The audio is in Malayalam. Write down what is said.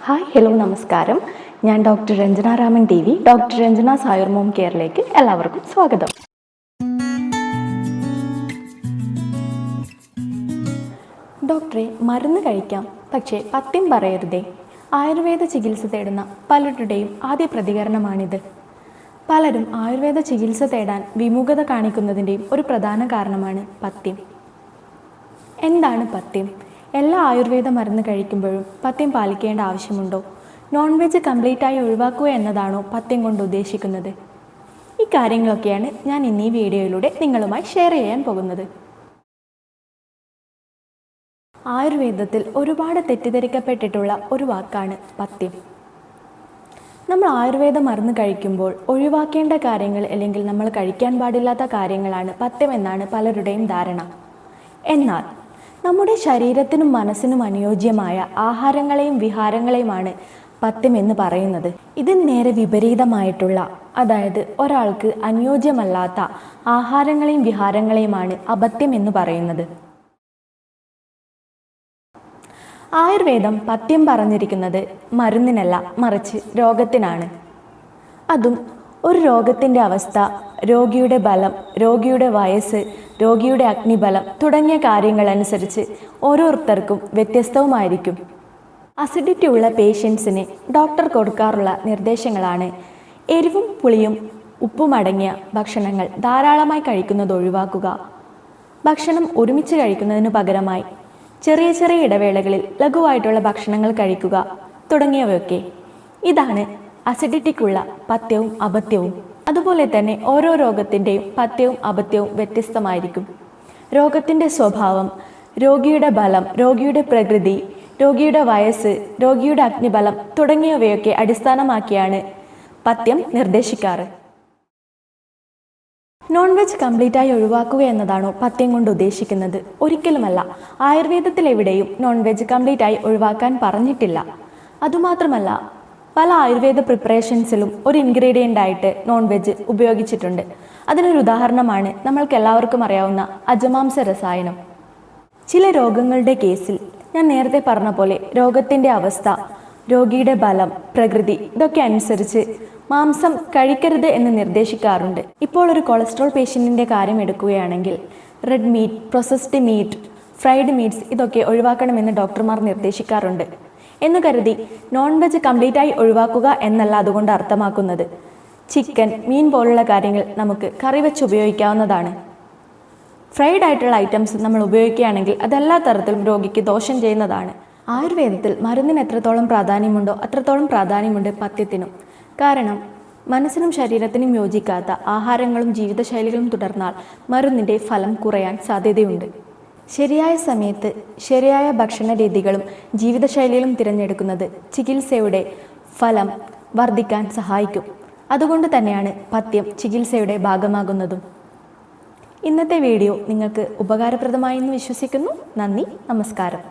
ഹായ് ഹലോ നമസ്കാരം. ഞാൻ doctor Ranjana Raman T V, doctor Ranjana സായുർ മോം കെയറിലേക്ക് എല്ലാവർക്കും സ്വാഗതം. ഡോക്ടറെ, മരുന്ന് കഴിക്കാം, പക്ഷേ പഥ്യം പറയരുതേ. ആയുർവേദ ചികിത്സ തേടുന്ന പലരുടെയും ആദ്യ പ്രതികരണമാണിത്. പലരും ആയുർവേദ ചികിത്സ തേടാൻ വിമുഖത കാണിക്കുന്നതിൻ്റെയും ഒരു പ്രധാന കാരണമാണ് പഥ്യം. എന്താണ് പഥ്യം? എല്ലാ ആയുർവേദ മരുന്ന് കഴിക്കുമ്പോഴും പഥ്യം പാലിക്കേണ്ട ആവശ്യമുണ്ടോ? നോൺ വെജ് കംപ്ലീറ്റായി ഒഴിവാക്കുക എന്നതാണോ പഥ്യം കൊണ്ട് ഉദ്ദേശിക്കുന്നത്? ഈ കാര്യങ്ങളൊക്കെയാണ് ഞാൻ ഇന്ന് ഈ വീഡിയോയിലൂടെ നിങ്ങളുമായി ഷെയർ ചെയ്യാൻ പോകുന്നത്. ആയുർവേദത്തിൽ ഒരുപാട് തെറ്റിദ്ധരിക്കപ്പെട്ടിട്ടുള്ള ഒരു വാക്കാണ് പഥ്യം. നമ്മൾ ആയുർവേദ മരുന്ന് കഴിക്കുമ്പോൾ ഒഴിവാക്കേണ്ട കാര്യങ്ങൾ അല്ലെങ്കിൽ നമ്മൾ കഴിക്കാൻ പാടില്ലാത്ത കാര്യങ്ങളാണ് പഥ്യം എന്നാണ് പലരുടെയും ധാരണ. എന്നാൽ നമ്മുടെ ശരീരത്തിനും മനസ്സിനും അനുയോജ്യമായ ആഹാരങ്ങളെയും വിഹാരങ്ങളെയുമാണ് പഥ്യം എന്ന് പറയുന്നത്. ഇതിന് നേരെ വിപരീതമായിട്ടുള്ള, അതായത് ഒരാൾക്ക് അനുയോജ്യമല്ലാത്ത ആഹാരങ്ങളെയും വിഹാരങ്ങളെയുമാണ് അപഥ്യം എന്ന് പറയുന്നത്. ആയുർവേദം പഥ്യം പറഞ്ഞിരിക്കുന്നത് മരുന്നിനല്ല, മറിച്ച് രോഗത്തിനാണ്. അതും ഒരു രോഗത്തിൻ്റെ അവസ്ഥ, രോഗിയുടെ ബലം, രോഗിയുടെ വയസ്സ്, രോഗിയുടെ അഗ്നിബലം തുടങ്ങിയ കാര്യങ്ങളനുസരിച്ച് ഓരോരുത്തർക്കും വ്യത്യസ്തവുമായിരിക്കും. അസിഡിറ്റി ഉള്ള പേഷ്യൻസിന് ഡോക്ടർ കൊടുക്കാറുള്ള നിർദ്ദേശങ്ങളാണ് എരിവും പുളിയും ഉപ്പും അടങ്ങിയ ഭക്ഷണങ്ങൾ ധാരാളമായി കഴിക്കുന്നത് ഒഴിവാക്കുക, ഭക്ഷണം ഒരുമിച്ച് കഴിക്കുന്നതിനു പകരമായി ചെറിയ ചെറിയ ഇടവേളകളിൽ ലഘുവായിട്ടുള്ള ഭക്ഷണങ്ങൾ കഴിക്കുക തുടങ്ങിയവയൊക്കെ. ഇതാണ് അസിഡിറ്റിക്കുള്ള പഥ്യവും അപഥ്യവും. അതുപോലെ തന്നെ ഓരോ രോഗത്തിൻ്റെയും പഥ്യവും അപഥ്യവും വ്യത്യസ്തമായിരിക്കും. രോഗത്തിൻ്റെ സ്വഭാവം, രോഗിയുടെ ബലം, രോഗിയുടെ പ്രകൃതി, രോഗിയുടെ വയസ്സ്, രോഗിയുടെ അഗ്നിബലം തുടങ്ങിയവയൊക്കെ അടിസ്ഥാനമാക്കിയാണ് പഥ്യം നിർദ്ദേശിക്കാറ്. നോൺ വെജ് കംപ്ലീറ്റായി ഒഴിവാക്കുക എന്നതാണോ പഥ്യം കൊണ്ട് ഉദ്ദേശിക്കുന്നത്? ഒരിക്കലുമല്ല. ആയുർവേദത്തിൽ എവിടെയും നോൺ വെജ് കംപ്ലീറ്റായി ഒഴിവാക്കാൻ പറഞ്ഞിട്ടില്ല. അതുമാത്രമല്ല, പല ആയുർവേദ പ്രിപ്പറേഷൻസിലും ഒരു ഇൻഗ്രീഡിയൻ്റ് ആയിട്ട് നോൺ വെജ് ഉപയോഗിച്ചിട്ടുണ്ട്. അതിനൊരു ഉദാഹരണമാണ് നമ്മൾക്ക് എല്ലാവർക്കും അറിയാവുന്ന അജമാംസ രസായനം. ചില രോഗങ്ങളുടെ കേസിൽ ഞാൻ നേരത്തെ പറഞ്ഞ പോലെ രോഗത്തിൻ്റെ അവസ്ഥ, രോഗിയുടെ ബലം, പ്രകൃതി ഇതൊക്കെ അനുസരിച്ച് മാംസം കഴിക്കരുത് എന്ന് നിർദ്ദേശിക്കാറുണ്ട്. ഇപ്പോൾ ഒരു കൊളസ്ട്രോൾ പേഷ്യൻറ്റിൻ്റെ കാര്യം എടുക്കുകയാണെങ്കിൽ red meat, processed meet, fried meats ഇതൊക്കെ ഒഴിവാക്കണമെന്ന് ഡോക്ടർമാർ നിർദ്ദേശിക്കാറുണ്ട്. എന്ന് കരുതി നോൺ വെജ് കംപ്ലീറ്റായി ഒഴിവാക്കുക എന്നല്ല അതുകൊണ്ട് അർത്ഥമാക്കുന്നത്. ചിക്കൻ, മീൻ പോലുള്ള കാര്യങ്ങൾ നമുക്ക് കറി വെച്ച് ഉപയോഗിക്കാവുന്നതാണ്. ഫ്രൈഡ് ആയിട്ടുള്ള ഐറ്റംസ് നമ്മൾ ഉപയോഗിക്കുകയാണെങ്കിൽ അതെല്ലാ തരത്തിലും രോഗിക്ക് ദോഷം ചെയ്യുന്നതാണ്. ആയുർവേദത്തിൽ മരുന്നിന് എത്രത്തോളം പ്രാധാന്യമുണ്ടോ അത്രത്തോളം പ്രാധാന്യമുണ്ട് പഥ്യത്തിനും. കാരണം മനസ്സിനും ശരീരത്തിനും യോജിക്കാത്ത ആഹാരങ്ങളും ജീവിതശൈലികളും തുടർന്നാൽ മരുന്നിൻ്റെ ഫലം കുറയാൻ സാധ്യതയുണ്ട്. ശരിയായ സമയത്ത് ശരിയായ ഭക്ഷണ രീതികളും ജീവിതശൈലികളും തിരഞ്ഞെടുക്കുന്നത് ചികിത്സയുടെ ഫലം വർദ്ധിക്കാൻ സഹായിക്കും. അതുകൊണ്ട് തന്നെയാണ് പഥ്യം ചികിത്സയുടെ ഭാഗമാകുന്നതും. ഇന്നത്തെ വീഡിയോ നിങ്ങൾക്ക് ഉപകാരപ്രദമായെന്ന് വിശ്വസിക്കുന്നു. നന്ദി, നമസ്കാരം.